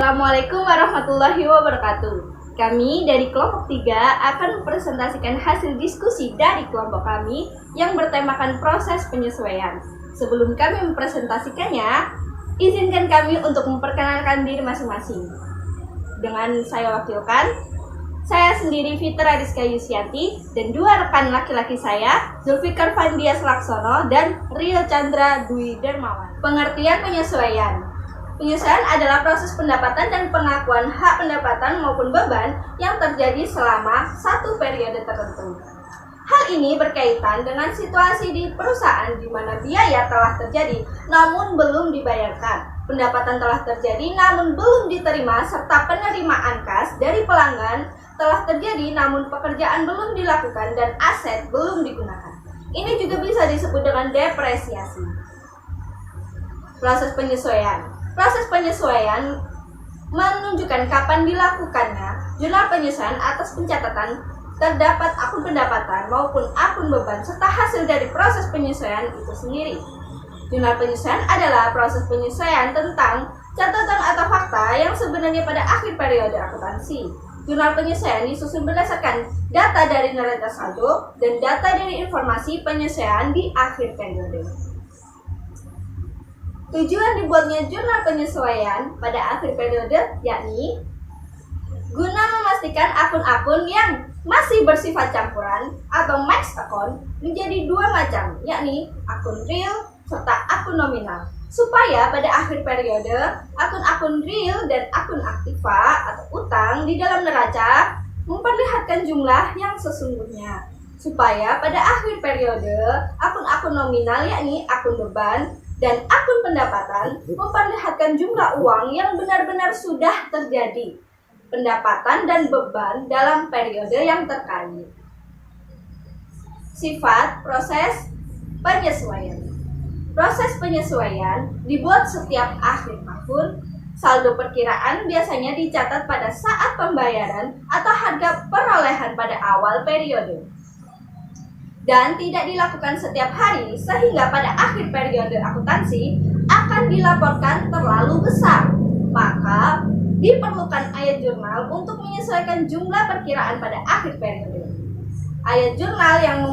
Assalamualaikum warahmatullahi wabarakatuh. Kami dari kelompok 3 akan mempresentasikan hasil diskusi dari kelompok kami yang bertemakan proses penyesuaian. Sebelum kami mempresentasikannya, izinkan kami untuk memperkenalkan diri masing-masing. Dengan saya wakilkan, saya sendiri Fitra Rizka Yusianti dan dua rekan laki-laki saya, Zulfikar Fandias Laksono dan Rio Chandra Dwi Dermawan. Pengertian penyesuaian. Penyesuaian adalah proses pendapatan dan pengakuan hak pendapatan maupun beban yang terjadi selama satu periode tertentu. Hal ini berkaitan dengan situasi di perusahaan di mana biaya telah terjadi namun belum dibayarkan, pendapatan telah terjadi namun belum diterima, serta penerimaan kas dari pelanggan telah terjadi namun pekerjaan belum dilakukan dan aset belum digunakan. Ini juga bisa disebut dengan depresiasi. Proses penyesuaian. Proses penyesuaian menunjukkan kapan dilakukannya jurnal penyesuaian atas pencatatan terdapat akun pendapatan maupun akun beban serta hasil dari proses penyesuaian itu sendiri. Jurnal penyesuaian adalah proses penyesuaian tentang catatan atau fakta yang sebenarnya pada akhir periode akuntansi. Jurnal penyesuaian disusun berdasarkan data dari neraca saldo dan data dari informasi penyesuaian di akhir periode. Tujuan dibuatnya jurnal penyesuaian pada akhir periode yakni guna memastikan akun-akun yang masih bersifat campuran atau mixed account menjadi dua macam, yakni akun real serta akun nominal, supaya pada akhir periode akun-akun real dan akun aktiva atau utang di dalam neraca memperlihatkan jumlah yang sesungguhnya, supaya pada akhir periode akun-akun nominal yakni akun beban dan akun pendapatan memperlihatkan jumlah uang yang benar-benar sudah terjadi, pendapatan dan beban dalam periode yang terkait. Sifat proses penyesuaian. Proses penyesuaian dibuat setiap akhir tahun. Saldo perkiraan biasanya dicatat pada saat pembayaran atau harga perolehan pada awal periode, dan tidak dilakukan setiap hari sehingga pada akhir periode akuntansi akan dilaporkan terlalu besar. Maka diperlukan ayat jurnal untuk menyesuaikan jumlah perkiraan pada akhir periode. Ayat jurnal yang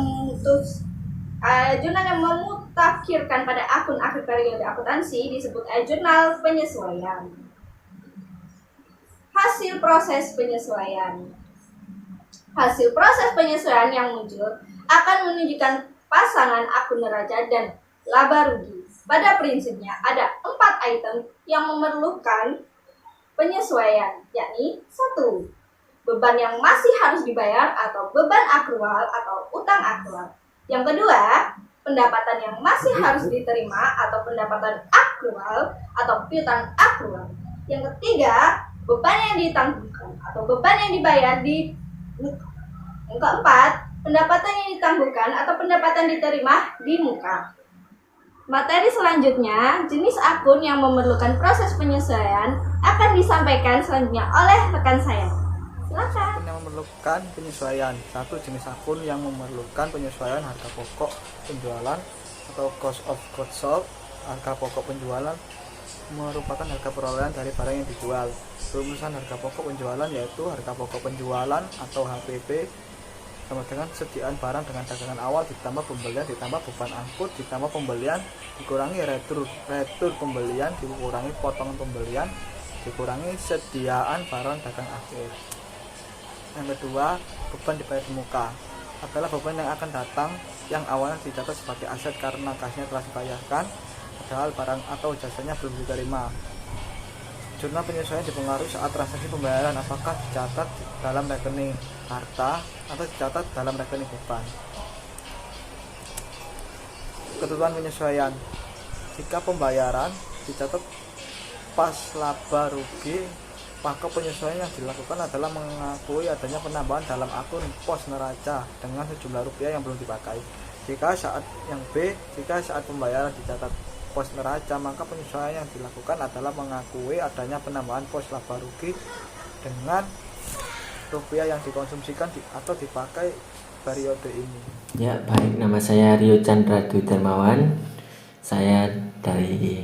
memutakhirkan pada akun akhir periode akuntansi disebut ayat jurnal penyesuaian. Hasil proses penyesuaian. Hasil proses penyesuaian yang muncul akan menunjukkan pasangan akun neraca dan laba rugi. Pada prinsipnya ada 4 item yang memerlukan penyesuaian, yakni 1. Beban yang masih harus dibayar atau beban akrual atau utang akrual. Yang kedua, pendapatan yang masih harus diterima atau pendapatan akrual atau piutang akrual. Yang ketiga, beban yang ditangguhkan atau beban yang dibayar di muka. Yang keempat, pendapatan yang ditangguhkan atau pendapatan diterima di muka. Materi selanjutnya, jenis akun yang memerlukan proses penyesuaian akan disampaikan selanjutnya oleh rekan saya. Silakan. Akun yang memerlukan penyesuaian. 1. Jenis akun yang memerlukan penyesuaian harga pokok penjualan atau cost of goods sold. Harga pokok penjualan merupakan harga perolehan dari barang yang dijual. Rumusan harga pokok penjualan yaitu harga pokok penjualan atau HPP sama dengan sediaan barang dengan dagangan awal ditambah pembelian ditambah beban angkut ditambah pembelian dikurangi retur pembelian dikurangi potongan pembelian dikurangi sediaan barang dagang akhir. Yang kedua, beban dibayar di muka adalah beban yang akan datang yang awalnya dicatat sebagai aset karena kasnya telah dibayarkan padahal barang atau jasanya belum diterima. Jurnal penyesuaian dipengaruhi saat transaksi pembayaran apakah dicatat dalam rekening harta atau dicatat dalam rekening beban. Ketentuan penyesuaian. Jika pembayaran dicatat pas laba rugi, maka penyesuaian yang dilakukan adalah mengakui adanya penambahan dalam akun pos neraca dengan sejumlah rupiah yang belum dipakai. Jika saat pembayaran dicatat pos neraca, maka penyesuaian yang dilakukan adalah mengakui adanya penambahan pos laba rugi dengan rupiah yang dikonsumsikan atau dipakai periode ini. Ya, baik. Nama saya Rio Chandra Dwi Dermawan. Saya dari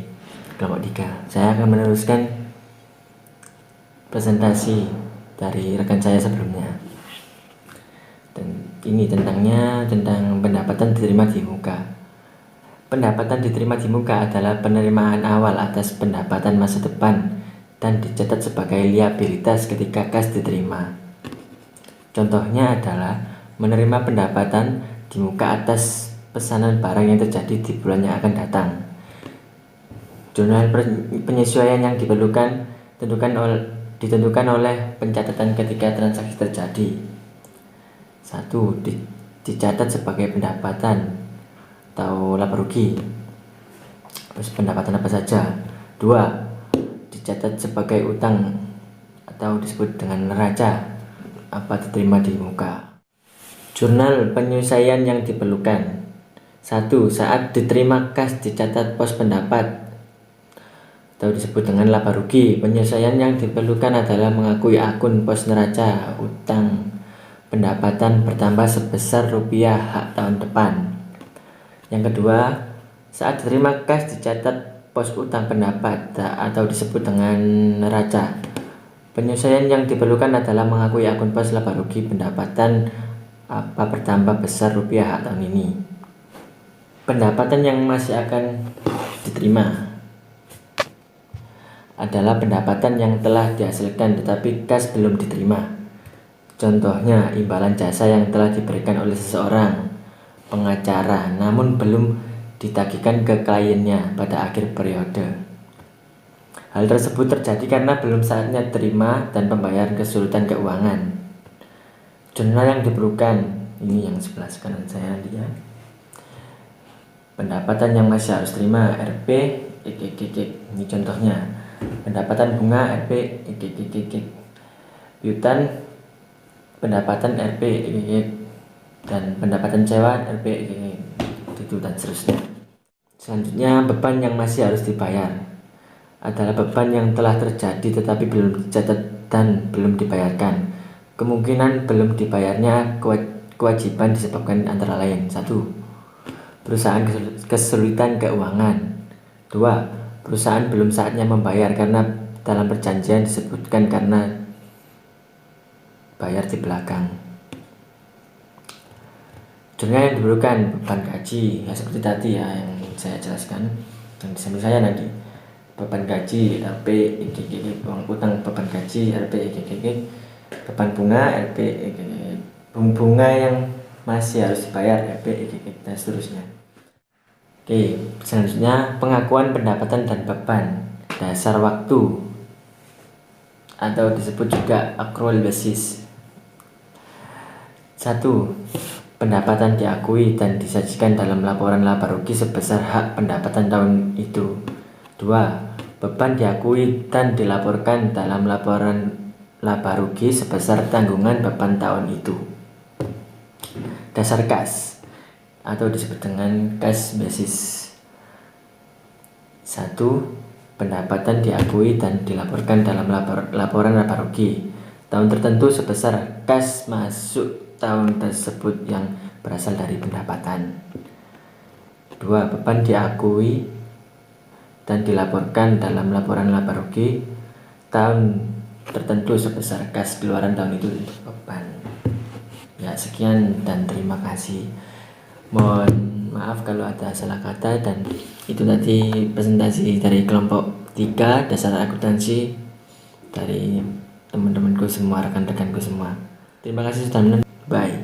kelompok 3. Saya akan meneruskan presentasi dari rekan saya sebelumnya. Dan ini tentang pendapatan diterima di muka. Pendapatan diterima di muka adalah penerimaan awal atas pendapatan masa depan dan dicatat sebagai liabilitas ketika kas diterima. Contohnya adalah menerima pendapatan di muka atas pesanan barang yang terjadi di bulan yang akan datang. Jurnal penyesuaian yang ditentukan oleh pencatatan ketika transaksi terjadi. 1. Dicatat sebagai pendapatan atau laba rugi. Terus pendapatan apa saja? 2. Dicatat sebagai utang atau disebut dengan neraca apa diterima di muka. Jurnal penyesuaian yang diperlukan. 1. Saat diterima kas dicatat pos pendapat atau disebut dengan laba rugi. Penyesuaian yang diperlukan adalah mengakui akun pos neraca utang pendapatan bertambah sebesar rupiah hak tahun depan. Yang kedua, saat diterima kas dicatat pos utang pendapat atau disebut dengan neraca. Penyesuaian yang diperlukan adalah mengakui akun pos laba rugi pendapatan apa bertambah besar rupiah hak tahun ini. Pendapatan yang masih akan diterima adalah pendapatan yang telah dihasilkan tetapi kas belum diterima. Contohnya, imbalan jasa yang telah diberikan oleh seseorang pengacara namun belum ditagihkan ke kliennya pada akhir periode. Hal tersebut terjadi karena belum saatnya terima dan pembayaran kesulitan keuangan. Jurnal yang diperlukan, ini yang sebelah kanan saya nanti ya. Pendapatan yang masih harus terima RP ini contohnya. Pendapatan bunga RP piutang pendapatan RP dan pendapatan sewa RP itu dan seterusnya. Selanjutnya, beban yang masih harus dibayar adalah beban yang telah terjadi tetapi belum dicatat dan belum dibayarkan. Kemungkinan belum dibayarnya kewajiban disebabkan antara lain: 1. Perusahaan kesulitan keuangan. 2. Perusahaan belum saatnya membayar karena dalam perjanjian disebutkan karena bayar di belakang. Jurnal yang diperlukan, beban gaji ya seperti tadi ya yang saya jelaskan yang di samping saya nanti. Beban gaji RP uang utang beban gaji RP beban bunga RP bunga yang masih harus dibayar RP dan seterusnya. Oke, selanjutnya pengakuan pendapatan dan beban dasar waktu atau disebut juga accrual basis. 1. Pendapatan diakui dan disajikan dalam laporan laba rugi sebesar hak pendapatan tahun itu. 2. Beban diakui dan dilaporkan dalam laporan laba rugi sebesar tanggungan beban tahun itu. Dasar kas atau disebut dengan cash basis. 1. Pendapatan diakui dan dilaporkan dalam laporan laba rugi tahun tertentu sebesar kas masuk tahun tersebut yang berasal dari pendapatan. 2. Beban diakui dan dilaporkan dalam laporan laba rugi tahun tertentu sebesar kas keluaran tahun itu beban. Ya, sekian dan terima kasih. Mohon maaf kalau ada salah kata, dan itu tadi presentasi dari kelompok 3 dasar akuntansi dari teman-temanku semua, rekan-rekanku semua. Terima kasih sudah menonton. Bye.